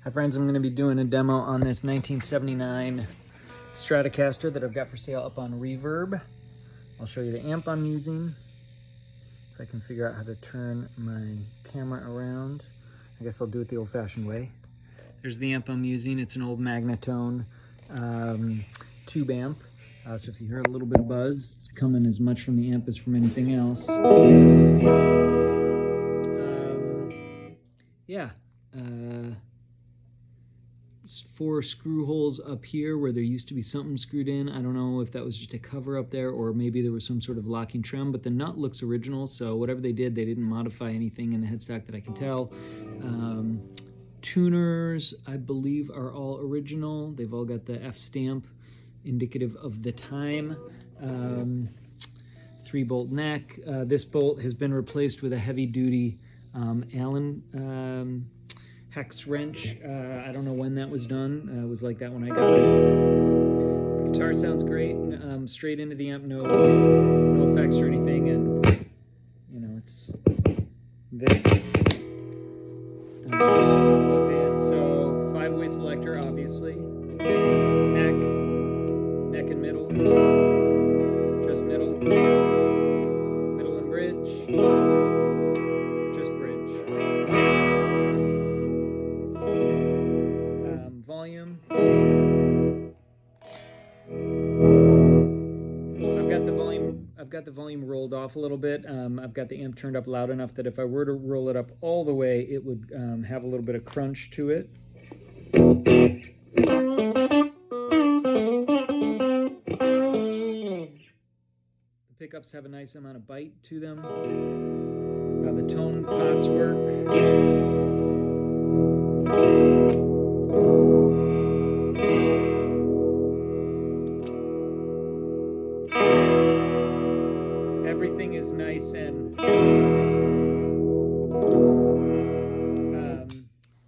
Hi friends, I'm going to be doing a demo on this 1979 Stratocaster that I've got for sale up on Reverb. I'll show you the amp I'm using. If I can figure out how to turn my camera around. I guess I'll do it the old-fashioned way. There's the amp I'm using. It's an old Magnatone tube amp. So if you hear a little bit of buzz, it's coming as much from the amp as from anything else. Yeah. 4 screw holes up here where there used to be something screwed in. I don't know if that was just a cover up there or maybe there was some sort of locking trim, but the nut looks original, so whatever they did, they didn't modify anything in the headstock that I can tell. Tuners, I believe, are all original. They've all got the F stamp indicative of the time. 3-bolt neck. This bolt has been replaced with a heavy-duty Allen hex wrench. I don't know when that was done. It was like that when I got it. The guitar sounds great. Straight into the amp, no effects or anything, and you know it's this. So 5-way selector, obviously. Neck and middle. Just middle. Middle and bridge. Just bridge. Volume. I've got the volume rolled off a little bit. I've got the amp turned up loud enough that if I were to roll it up all the way, it would have a little bit of crunch to it. The pickups have a nice amount of bite to them. The tone pots work.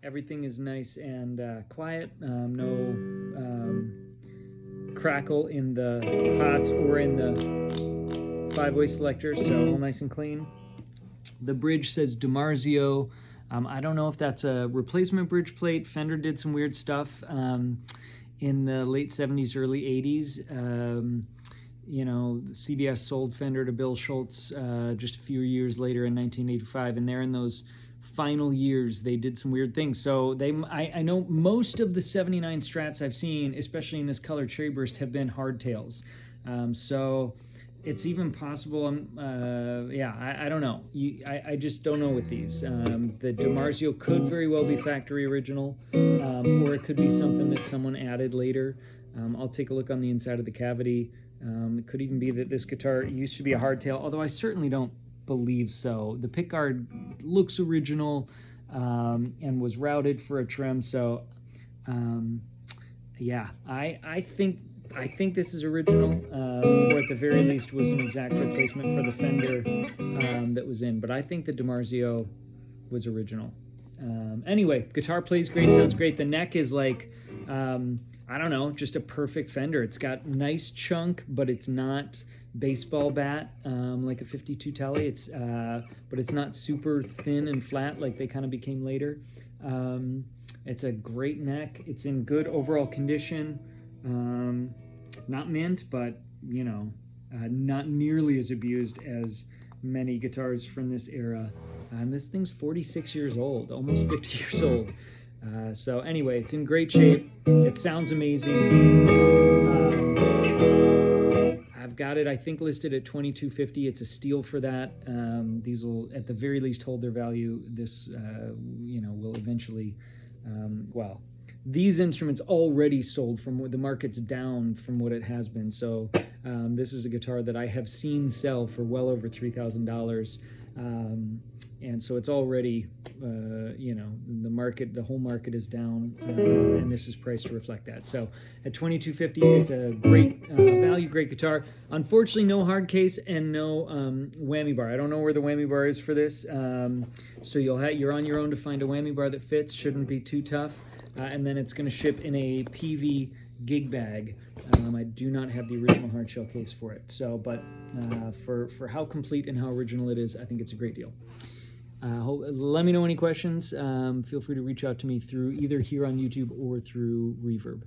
Everything is nice and quiet. No crackle in the pots or in the 5-way selector, so all nice and clean. The bridge says DiMarzio. I don't know if that's a replacement bridge plate. Fender did some weird stuff in the late 70s, early 80s. You know, CBS sold Fender to Bill Schultz just a few years later in 1985, and there in those final years they did some weird things. So I know most of the 79 Strats I've seen, especially in this color Cherry Burst, have been hardtails. So it's even possible, yeah, I don't know. I just don't know with these. The DiMarzio could very well be factory original, or it could be something that someone added later. I'll take a look on the inside of the cavity. It could even be that this guitar used to be a hardtail, although I certainly don't believe so. The pickguard looks original and was routed for a trim, so yeah, I think this is original, or at the very least was an exact replacement for the Fender that was in, but I think the DiMarzio was original. Anyway, guitar plays great, sounds great. The neck is like, I don't know, just a perfect Fender. It's got nice chunk, but it's not baseball bat like a 52 Tele. But it's not super thin and flat like they kind of became later. It's a great neck. It's in good overall condition. Not mint, but you know, not nearly as abused as many guitars from this era. This thing's 46 years old, almost 50 years old. So anyway, it's in great shape. It sounds amazing. I've got it, I think, listed at $22.50. It's a steal for that. These will, at the very least, hold their value. This, you know, will eventually, well, these instruments already sold from what the market's down from what it has been. So this is a guitar that I have seen sell for well over $3,000. And so it's already, you know, the whole market is down, and this is priced to reflect that. So at $22.50, it's a great value, great guitar. Unfortunately, no hard case and no whammy bar. I don't know where the whammy bar is for this, so you're on your own to find a whammy bar that fits. Shouldn't be too tough. And then it's going to ship in a PV gig bag. I do not have the original hard shell case for it. So, but for how complete and how original it is, I think it's a great deal. Let me know any questions. Feel free to reach out to me through either here on YouTube or through Reverb.